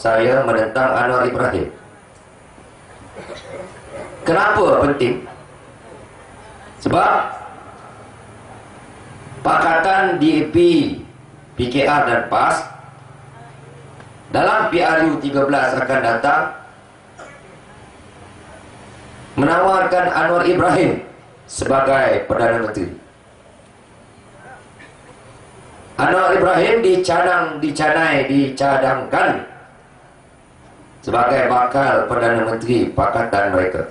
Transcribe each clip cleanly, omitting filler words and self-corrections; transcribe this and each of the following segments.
saya menentang Anwar Ibrahim. Kenapa penting? Sebab Pakatan DAP, PKR dan PAS dalam PRU 13 akan datang menawarkan Anwar Ibrahim sebagai Perdana Menteri. Anwar Ibrahim dicadangkan sebagai bakal Perdana Menteri Pakatan mereka.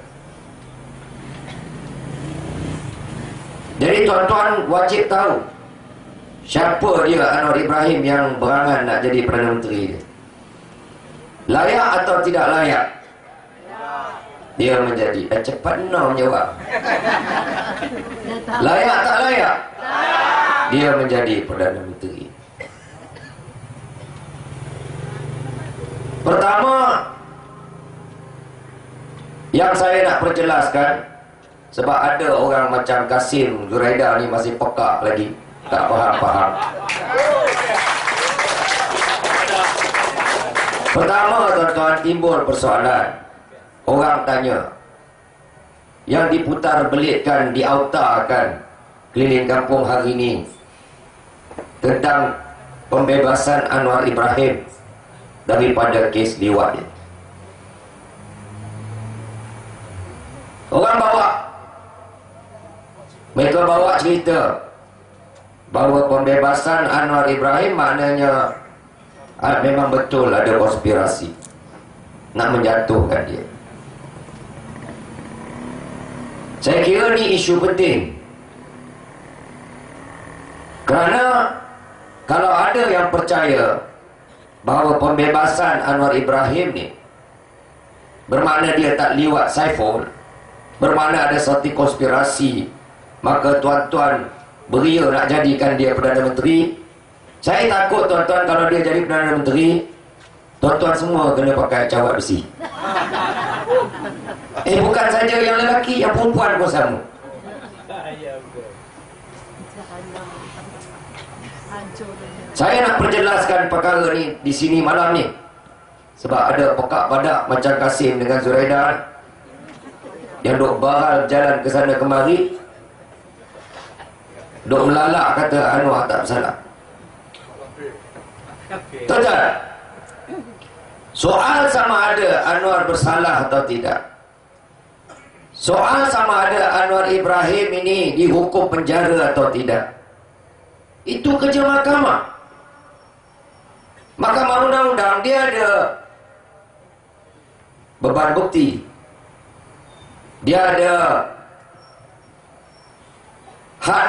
Jadi tuan-tuan wajib tahu siapa dia Anwar Ibrahim yang berangan nak jadi Perdana Menteri. Layak atau tidak layak dia menjadi? Cepat no menjawab. Layak tak layak dia menjadi Perdana Menteri. Pertama yang saya nak perjelaskan, sebab ada orang macam Kasim Zuraida ni masih pekak lagi, tak faham-faham. Pertama tuan-tuan, timbul persoalan. Orang tanya, yang diputar belitkan, diautarkan keliling kampung hari ini tentang pembebasan Anwar Ibrahim daripada kes liwat dia. Mereka bawa cerita bahawa pembebasan Anwar Ibrahim maknanya memang betul ada konspirasi nak menjatuhkan dia. Saya kira ni isu penting, kerana kalau ada yang percaya bahawa pembebasan Anwar Ibrahim ni bermakna dia tak liwat Saiful, bermakna ada satu konspirasi, maka tuan-tuan beria nak jadikan dia Perdana Menteri. Saya takut tuan-tuan kalau dia jadi Perdana Menteri, tuan-tuan semua kena pakai cawat besi. Bukan saja yang lelaki, yang perempuan pun sama. Saya nak perjelaskan perkara ni di sini malam ni sebab ada pekak badak macam Kasim dengan Zuraida yang duk bahal jalan ke sana kemari, duk melalak kata Anwar tak bersalah. Tuan-tuan, soal sama ada Anwar bersalah atau tidak, soal sama ada Anwar Ibrahim ini dihukum penjara atau tidak, itu kerja mahkamah. Mahkamah undang-undang dia ada beban bukti, dia ada hak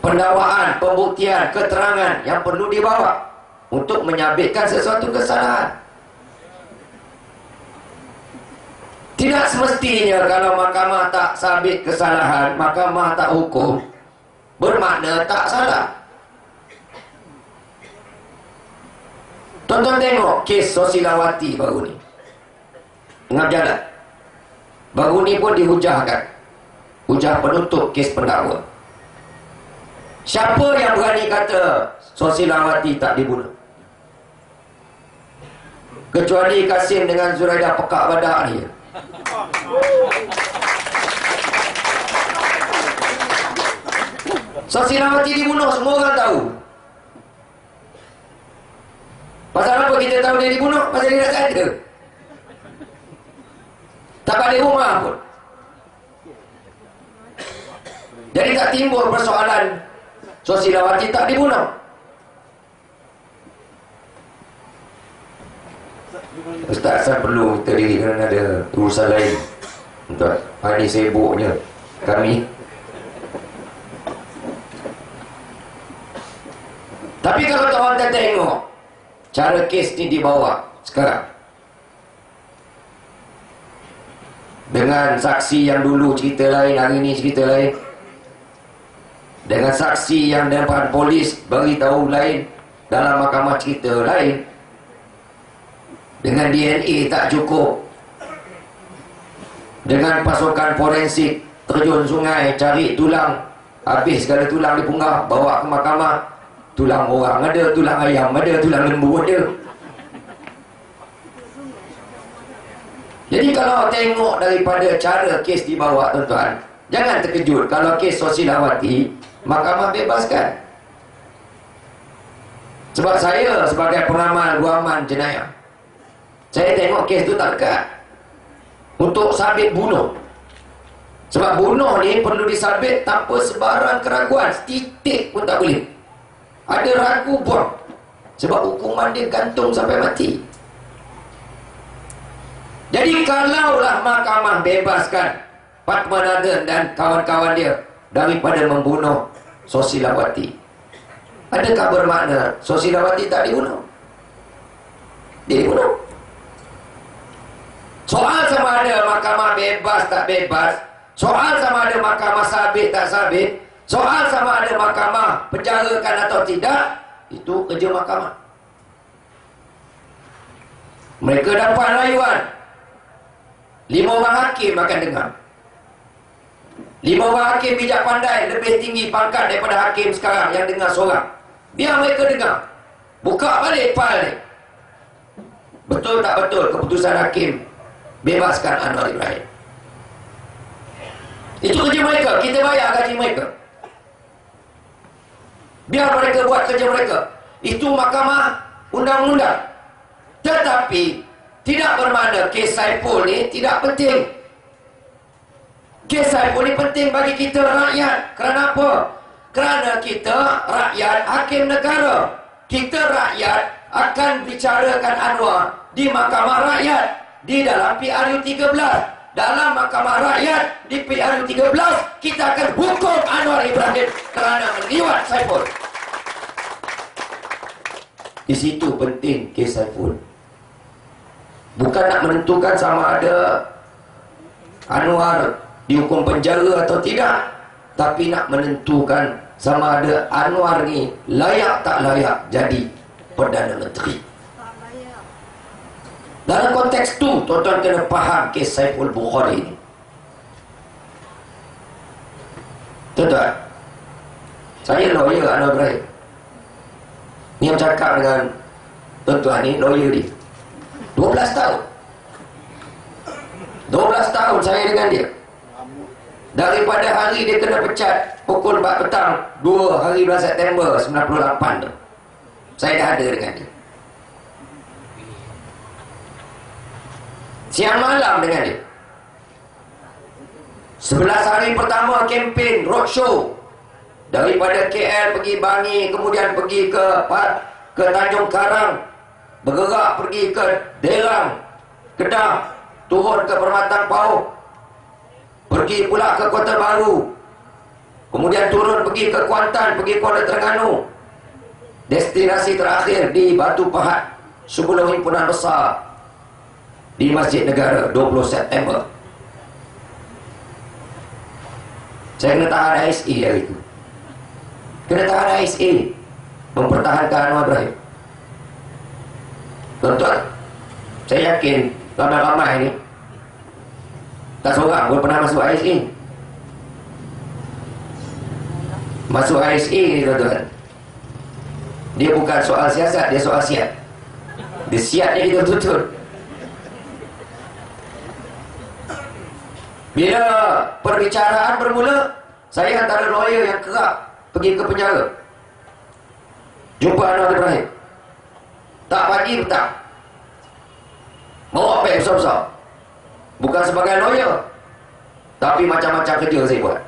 pendakwaan, pembuktian, keterangan yang perlu dibawa untuk menyabitkan sesuatu kesalahan. Tidak semestinya kalau mahkamah tak sabit kesalahan, mahkamah tak hukum, bermakna tak salah. Tonton tengok kes Sosilawati baru ni, tengah jalan. Baru ni pun dihujahkan, hujah penutup kes pendakwa. Siapa yang berani kata Sosilawati tak dibunuh? Kecuali Kasim dengan Zuraida pekak badak ni. Sosilawati dibunuh, semua orang tahu. Pasal apa kita tahu dia dibunuh? Pasal dia tak ada, tak balik rumah pun. Jadi tak timbul persoalan Sosilawati tak dibunuh. Ustaz, saya perlu kita diri kerana ada urusan lain. Tuan, hari ni sibuknya kami. Tapi kalau tuan tengok cara kes ni dibawa sekarang, dengan saksi yang dulu cerita lain, hari ni cerita lain, dengan saksi yang depan polis beritahu lain, dalam mahkamah cerita lain, dengan DNA tak cukup, dengan pasukan forensik terjun sungai cari tulang, habis segala tulang dipunggah, bawa ke mahkamah. Tulang orang ada, tulang ayam ada, tulang lembu ada. Jadi kalau tengok daripada cara kes dibawa, tuan-tuan, jangan terkejut kalau kes Sosilawati mahkamah bebaskan. Sebab saya sebagai pengamal guaman jenayah, saya tengok kes tu tak dekat untuk sabit bunuh. Sebab bunuh ni perlu disabit tanpa sebarang keraguan, titik pun tak boleh ada ragu pun, sebab hukuman dia gantung sampai mati. Jadi kalaulah mahkamah bebaskan Padmanabhan dan kawan-kawan dia daripada membunuh Sosilawati, adakah bermakna Sosilawati tak dibunuh? Dia dibunuh. Soal sama ada mahkamah bebas tak bebas, soal sama ada mahkamah sabit tak sabit, soal sama ada mahkamah penjarakan atau tidak, itu kerja mahkamah. Mereka dapat rayuan, 5 orang hakim akan dengar. 5 orang hakim bijak pandai, lebih tinggi pangkat daripada hakim sekarang yang dengar seorang. Biar mereka dengar, buka balik file ni. Betul tak betul keputusan hakim bebaskan Anwar Ibrahim? Itu kerja mereka, kita bayar gaji mereka. Biar mereka buat kerja mereka. Itu mahkamah undang-undang. Tetapi tidak bermakna kes Saiful ni tidak penting. Kes Saiful ni penting bagi kita rakyat. Kerana apa? Kerana kita rakyat hakim negara. Kita rakyat akan bicarakan Anwar di mahkamah rakyat, di dalam PRU 13. Dalam mahkamah rakyat di PRU 13 kita akan hukum Anwar Ibrahim kerana meliwat Saiful. Di situ penting kes Saiful. Bukan nak menentukan sama ada Anwar dihukum penjara atau tidak, tapi nak menentukan sama ada Anwar ni layak tak layak jadi Perdana Menteri. Dalam konteks tu, tuan-tuan kena faham kes Saiful Bukhari ni. Tuan-tuan, saya lawyer Anwar Ibrahim. Ni yang cakap dengan tuan-tuan ni, lawyer dia 12 tahun 12 tahun saya dengan dia. Daripada hari dia kena pecat pukul 4 petang 2 hari bulan September 98 tu, saya dah ada dengan dia. Siang malam dengan dia. 11 hari pertama kempen roadshow, daripada KL pergi Bangi, kemudian pergi ke Tanjung Karang, bergerak pergi ke Derang, Kedah, turun ke Permatang Pauh, pergi pula ke Kota Baru, kemudian turun pergi ke Kuantan, pergi Kuala Terengganu, destinasi terakhir di Batu Pahat sebelum himpunan besar di Masjid Negara 20 September. Saya kena tahan ISA hari itu. Kena tahan ISA mempertahankan Anwar Ibrahim. Tuan-tuan, saya yakin ramai-ramai ni tak seorang pun pernah masuk ISA. Masuk ISA ni, tuan-tuan, dia bukan soal siasat, dia soal siat. Dia siatnya kita betul-betul. Bila perbicaraan bermula, saya antara lawyer yang kerap pergi ke penjara, jumpa Anwar Ibrahim. Tak pagi petang, bawa beg besar-besar. Bukan sebagai lawyer, tapi macam-macam kerja saya buat.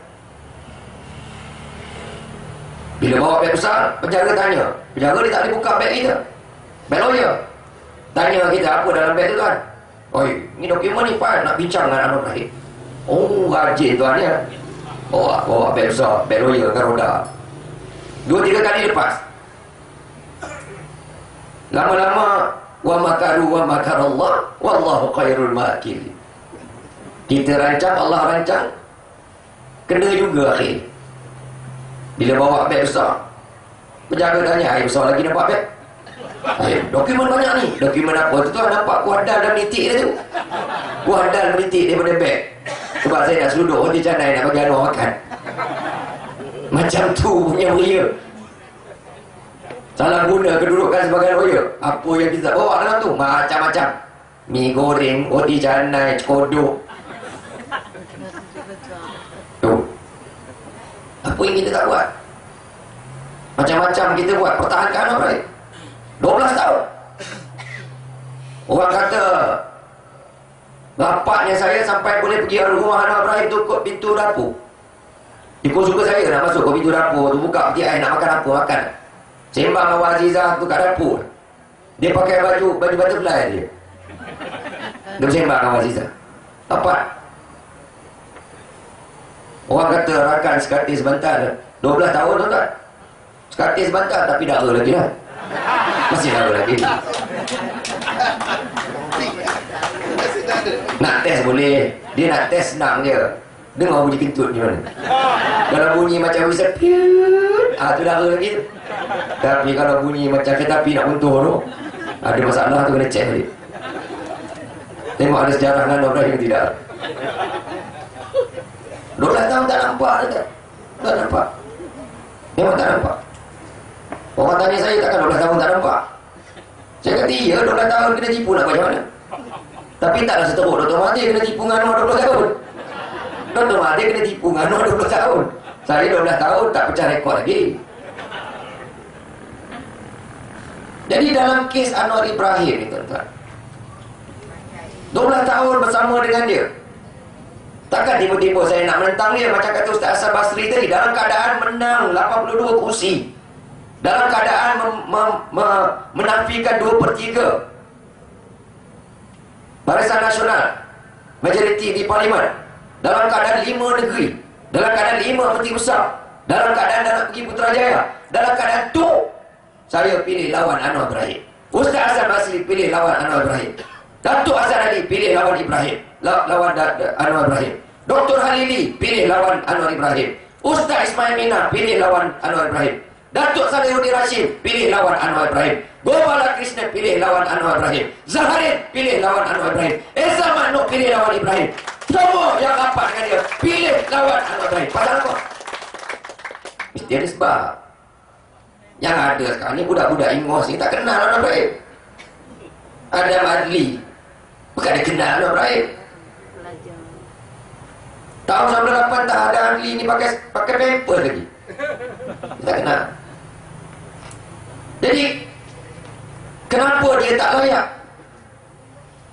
Bila bawa beg besar, penjaga tanya. Penjaga dia tak boleh buka beg kita, beg lawyer. Tanya kita apa dalam beg tu, tuan. Oi, ni dokumen ni file nak bincang dengan Anwar Ibrahim. Oh, rajin tuan ya. Bawa beg besar, beg lawyer kan roda. 2-3 kali lepas. Lama-lama, wa makaru wa makarallah wallahu khairul makirin. Kita rancang, Allah rancang, kena juga akhir. Bila bawa beg besar, penjaga tanya, air besar lagi nampak beg? Dokumen banyak ni. Dokumen apa tu, tuan? Nampak kuadal dan menitik dia tu. Kuadal menitik daripada beg. Sebab saya dah seluduk roti canai nak bagi Anwar makan. Macam tu punya beria. Salah guna kedudukan sebagai lawyer. Apa yang kita bawa dalam tu macam-macam. Mi goreng, roti canai, kodok. Tuh. Apa yang kita tak buat? Macam-macam kita buat. Pertahankan orang baik. 12 tahun. Orang kata bapaknya saya sampai boleh pergi rumah Anwar Ibrahim tu kot pintu dapur. Ikut suka saya nak masuk ke pintu dapur tu, buka peti air, nak makan apa, makan. Sembang dengan Azizah tu kat dapur. Dia pakai baju butterfly dia. Dia bersembang dengan Azizah. Dapat. Orang kata rakan sekati sebentar. 12 tahun tu tak? Sekati sebentar tapi dara lagi lah. Masih dara lagi. Nak test boleh. Dia nak test senang je. Dengar bunyi kentut ni mana. Kalau bunyi macam whistle, tu dara lagi. Tapi kalau bunyi macam kereta api nak muntur tu, ada masalah tu kena check balik. Tengok ada sejarah dengan Anwar Ibrahim tidak. 12 tahun tak nampak tak? Tak nampak. Memang tak nampak. Orang tanya saya takkan 12 tahun tak nampak. Saya kata iya 12 tahun kena tipu nak macam mana. Tapi taklah seteruk Dr. Mahathir kena tipu dengan Anwar 12 tahun. Dr. Mahathir kena tipu dengan Anwar 12 tahun. Saya 12 tahun tak pecah rekod lagi. Jadi dalam kes Anwar Ibrahim ni tuan-tuan, 12 tahun bersama dengan dia. Takkan tiba-tiba saya nak menentang dia. Macam kata Ustaz Hasan Basri tadi, dalam keadaan menang 82 kursi, dalam keadaan menafikan 2/3 Barisan Nasional, majoriti di Parlimen, dalam keadaan 5 negeri, dalam keadaan 5 menteri besar, dalam keadaan nak pergi Putrajaya, dalam keadaan tu saya pilih lawan Anwar Ibrahim. Ustaz Hasan Basri pilih lawan Anwar Ibrahim. Datuk Azhar Ali pilih lawan Ibrahim, lawan Anwar Ibrahim. Dr. Halili pilih lawan Anwar Ibrahim. Ustaz Ismail Mina pilih lawan Anwar Ibrahim. Datuk Salihuddin Rashid pilih lawan Anwar Ibrahim. Gopala Krishna pilih lawan Anwar Ibrahim. Zaharin pilih lawan Anwar Ibrahim. Esa Maknuk pilih lawan Ibrahim. Semua yang rapat dengan dia pilih lawan Anwar Ibrahim. Pasal apa? Mesti ada sebab. Yang ada sekarang ni budak-budak ingos ni tak kenal Anwar Ibrahim. Adam Adli bukan dia kenal Anwar Ibrahim. Tahun 98 tak ada Adli ni pakai pampers lagi. Tak kenal. Jadi kenapa dia tak layak?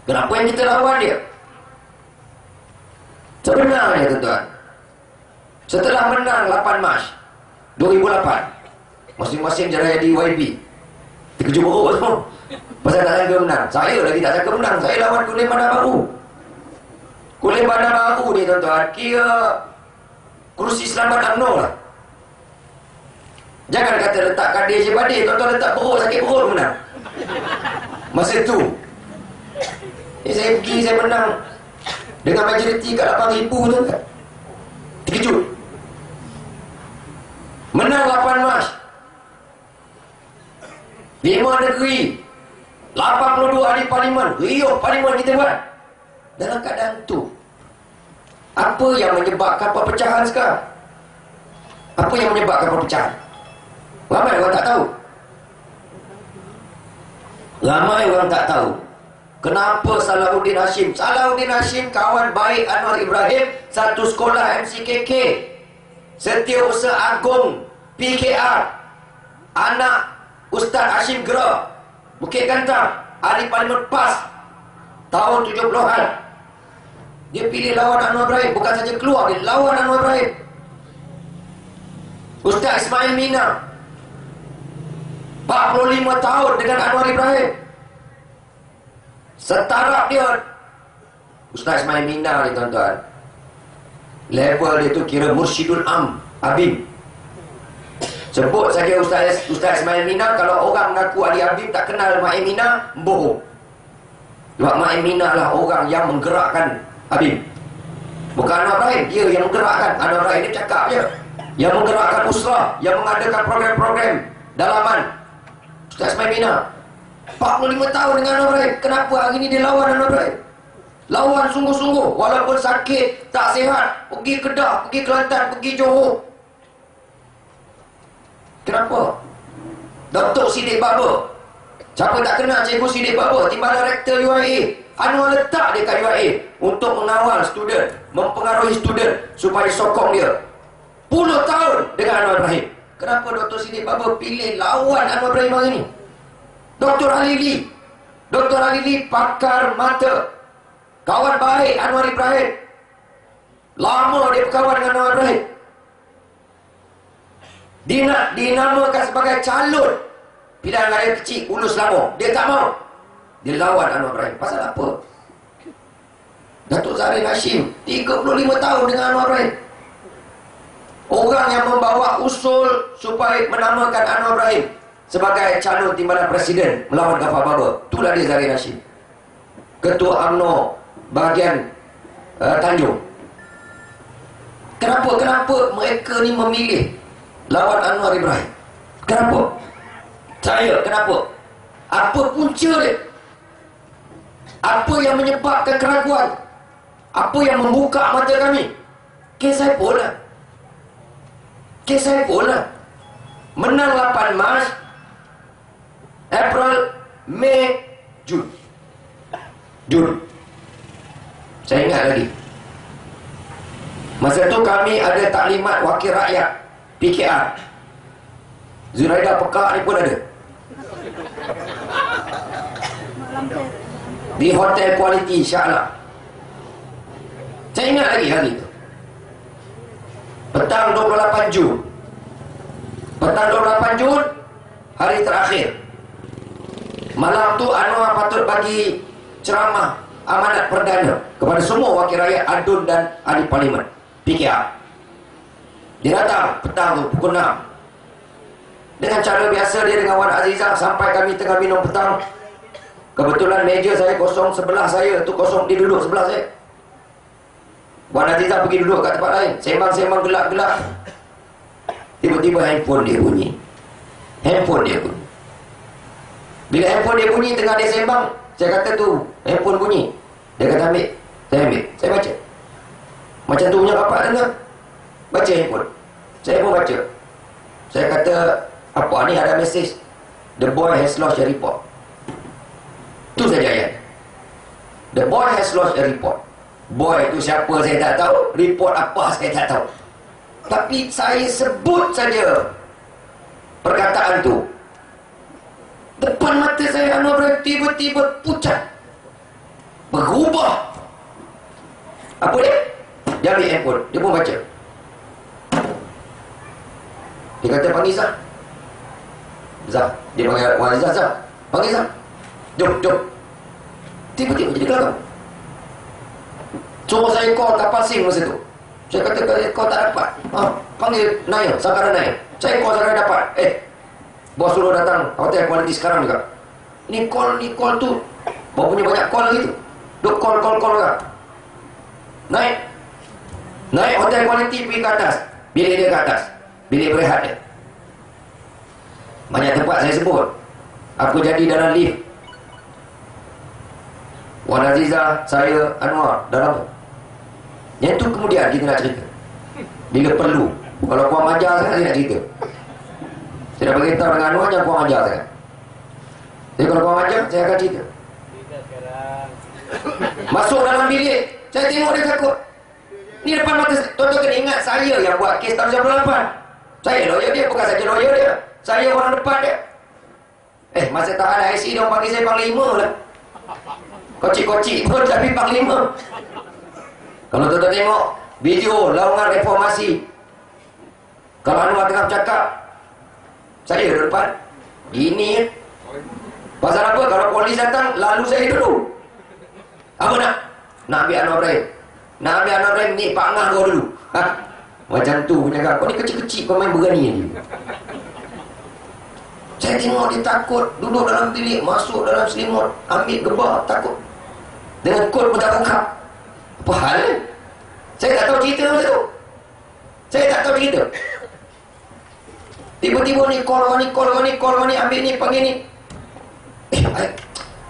Kenapa yang kita lawan dia? Sebenarnya tuan-tuan, setelah menang 8 Mac 2008, masing-masing jeraya di YB, terkejut beruk semua. Pasal tak sangka menang. Saya lagi tak sangka menang. Saya lawan Kulim Bandar Baru. Kulim Bandar Baru ni tuan-tuan, kira kerusi selamat UMNO lah. Jangan kata letak kadir je badir, tuan-tuan letak perut, sakit perut menang. Masa tu saya pergi, saya menang dengan majoriti kat 8,000 tu kan. Terkejut. Menang 8 Mac, 5 negeri, 82 ahli parlimen, riuh parlimen kita buat. Dalam keadaan tu, apa yang menyebabkan perpecahan sekarang? Apa yang menyebabkan perpecahan? Ramai orang tak tahu. Ramai orang tak tahu. Kenapa Salahuddin Hashim kawan baik Anwar Ibrahim, satu sekolah MCKK, Setiausaha Agung PKR, anak Ustaz Hashim Gera, Bukit Gantang, ahli parlimen PAS tahun 70-an. Dia pilih lawan Anwar Ibrahim. Bukan saja keluar, dia lawan Anwar Ibrahim. Ustaz Ismail Mina 45 tahun dengan Anwar Ibrahim. Setara dia Ustaz Ismail Mina ni tuan-tuan, level dia tu kira Mursyidul Abim. Sebut saja Ustaz Ismail Mina, kalau orang mengaku ahli Abim tak kenal Mak Mina, bohong. Sebab Mak Mina lah orang yang menggerakkan Abim, bukan Anwar Ibrahim. Dia yang menggerakkan. Anwar Ibrahim ni cakap je. Yang menggerakkan Usrah, yang mengadakan program-program dalaman. Ustaz Ismail Mina 45 tahun dengan Anwar Ibrahim. Kenapa hari ni dia lawan Anwar Ibrahim? Lawan sungguh-sungguh. Walaupun sakit, tak sihat, pergi Kedah, pergi Kelantan, pergi Johor. Kenapa? Datuk Siddiq Baba, siapa tak kenal Cikgu Siddiq Baba, Timbalan Rektor UIA, Anwar letak dia kat UIA untuk mengawal student, mempengaruhi student supaya sokong dia. Puluh tahun dengan Anwar Ibrahim. Kenapa Dr. Siddiq Baba pilih lawan Anwar Ibrahim hari ini? Dr. Halili. Dr. Halili pakar mata, kawan baik Anwar Ibrahim. Lama dia berkawan dengan Anwar Ibrahim. Dia nak dinamakan sebagai calon pilihan raya kecil Hulu Selangor. Dia tak mau. Dia lawan Anwar Ibrahim. Pasal apa? Datuk Zahrin Hashim 35 tahun dengan Anwar Ibrahim. Orang yang membawa usul supaya menamakan Anwar Ibrahim sebagai calon timbalan presiden melawan Ghaffar Baba, itulah dia Zahrin Hashim, Ketua UMNO bahagian Tanjung. Kenapa mereka ni memilih lawan Anwar Ibrahim? Kenapa? Kenapa? Apa punca dia? Apa yang menyebabkan keraguan? Apa yang membuka mata kami? Kes Saiful lah. Kes Saiful lah. Menang 8 Mac, April, Mei, Jun. Saya ingat lagi. Masa tu kami ada taklimat wakil rakyat PKR. Zuraida Pekak ni pun ada. Di Hotel Quality Shah Alam. Saya ingat lagi hari itu. Petang 28 Jun. Petang 28 Jun, hari terakhir. Malam tu Anwar patut bagi ceramah amanat perdana kepada semua wakil rakyat adun dan ahli parlimen PKR. Dia datang petang tu pukul 6. Dengan cara biasa dia dengan Wan Azizah sampai kami tengah minum petang. Kebetulan meja saya kosong, sebelah saya tu kosong, dia duduk sebelah saya. Wan Azizah pergi duduk kat tempat lain. Sembang-sembang gelak-gelak. Tiba-tiba handphone dia bunyi. Bila handphone dia bunyi tengah dia sembang, saya kata tu handphone bunyi. Dia kata ambil. Saya ambil. Saya baca. Macam tu punya bapak dengar. Baca handphone. Saya pun baca. Saya kata, apa ni ada mesej. The boy has lodged a report. Itu saja ayat. The boy has lodged a report. Boy itu siapa saya tak tahu. Report apa saya tak tahu. Tapi saya sebut saja perkataan tu. Depan mata saya Anwar Ibrahim tiba-tiba pucat. Berubah. Apa dia? Dia ambil handphone. Dia pun baca. Dia kata panggil Zah. Zah. Dia panggil Wan Zah. Zah. Panggil Zah. Jom. Tiba-tiba jadi kelakar. Suruh saya call kapal SIM masa tu. Saya kata kau tak dapat. Panggil Naya, Sakara Naya. Saya call Sakara dapat. Bos suruh datang Hotel Quality sekarang juga. Ni call tu. Bawa punya banyak call lagi tu. Duk call kan. Naik Hotel Quality pergi ke atas. Bilik dia ke atas. Bilik berehat dia. Banyak tempat saya sebut. Aku jadi dalam lift. Wan Azizah, saya, Anwar dalam. Yang tu kemudian kita nak cerita bila perlu. Kalau kurang ajar sangat saya nak cerita. Saya dah beritahu dengan Anwar jangan kurang ajar sangat. Jadi kalau kurang ajar saya akan cerita. Masuk dalam bilik, saya tengok dia takut. Ni depan mata. Tuan-tuan kena ingat, saya yang buat kes tahun 98. Saya lawyer dia, bukan saja lawyer dia. Saya orang depan dia. Masa tahan IC dia panggil saya Panglima lah. Kocik-kocik pun tapi Panglima. Kalau tuan-tuan tengok video laungan reformasi, kalau Anwar tengah bercakap, saya di depan. Ini pasal apa? Kalau polis datang, lalu saya dulu. Apa nak? Nak ambil Anwar Ibrahim. Nak ambil Anwar Ibrahim, ni Pak Angah kau dulu. Macam tu punya kau. Kau ni kecil-kecil, kau main berani ni. Saya tengok dia takut. Duduk dalam bilik, masuk dalam selimut, ambil gebah, takut. Dengan kod pun tak buka. Apa hal? Saya tak tahu cerita masa tu. Saya tak tahu cerita. Tiba-tiba ni call ni, ambil ni, panggil ni.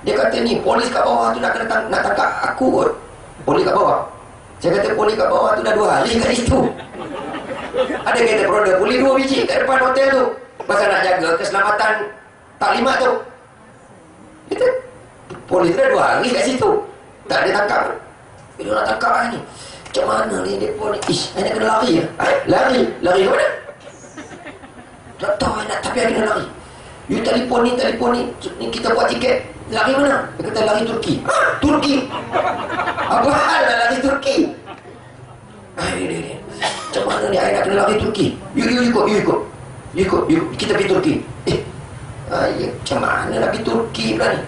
Dia kata ni, polis kat bawah tu nak tangkap aku kot. Polis kat bawah. Saya kata polis kat bawah tu dah 2 hari kat situ. Ada kereta peroda, polis 2 biji kat depan hotel tu. Pasal nak jaga keselamatan taklimat tu. Kita polis dah 2 hari kat situ. Tak ada tangkap. Bila nak tangkap ni, macam mana ni mereka ni? Ish, saya nak kena lari ya? Lari ke mana? Tak tahu nak, tapi saya kena lari. You telefon ni, kita buat tiket. Lari mana? Dia kata lari Turki. Turki? Apa hal nak lari Turki? Macam mana ni saya nak kena lari Turki? You ikut. Kita pergi Turki. Macam mana nak pergi Turki pula ni?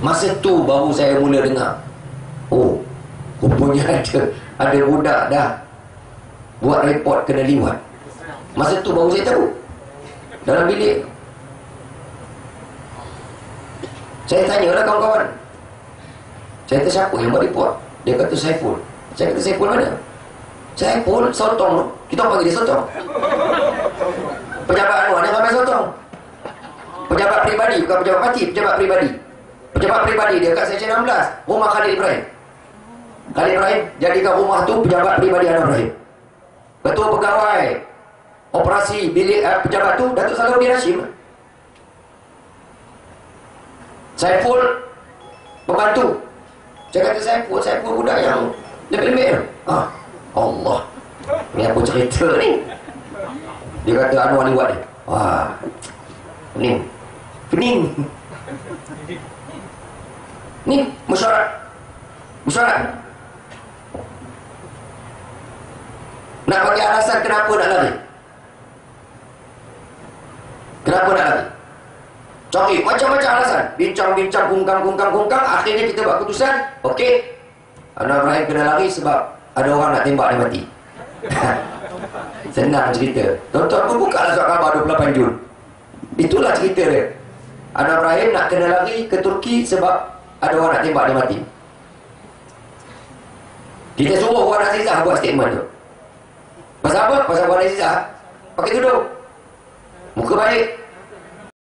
Masa tu baru saya mula dengar, oh, rupanya ada budak dah buat report kena liwat. Masa tu baru saya tahu. Dalam bilik saya tanyalah kawan-kawan, saya kata siapa yang buat report? Dia kata Saiful. Saya kata Saiful mana? Saiful sotong. Kita panggil dia sotong. Pejabat Anwar dia ramai sotong. Pejabat peribadi, bukan pejabat parti, pejabat peribadi. Pejabat peribadi dia kat Seksyen 16, rumah Khalid Ibrahim. Khalid Ibrahim jadikan rumah tu pejabat peribadi Anwar Ibrahim. Ketua pegawai operasi bilik pejabat tu Datuk Salahuddin Hashim. Saiful pembantu. Saya kata Saiful budak yang lembik-lembik. Allah, ni apa cerita ni? Dia kata Anwar ni buat dia. Wah, pening. Ni mesyuarat. Nak bagi alasan kenapa nak lari. Cari macam-macam alasan. Bincang, kungkang. Akhirnya kita buat keputusan. Okey, Anwar Ibrahim kena lari sebab ada orang nak tembak dia mati. Senang cerita. Tuan-tuan pun bukalah surat khabar 28 Jun. Itulah cerita dia. Anwar Ibrahim nak kena lari ke Turki sebab ada orang nak tembak dia mati. Kita suruh Wan Azizah buat statement tu. Pasal apa? Pasal Wan Azizah pakai tudung, muka baik,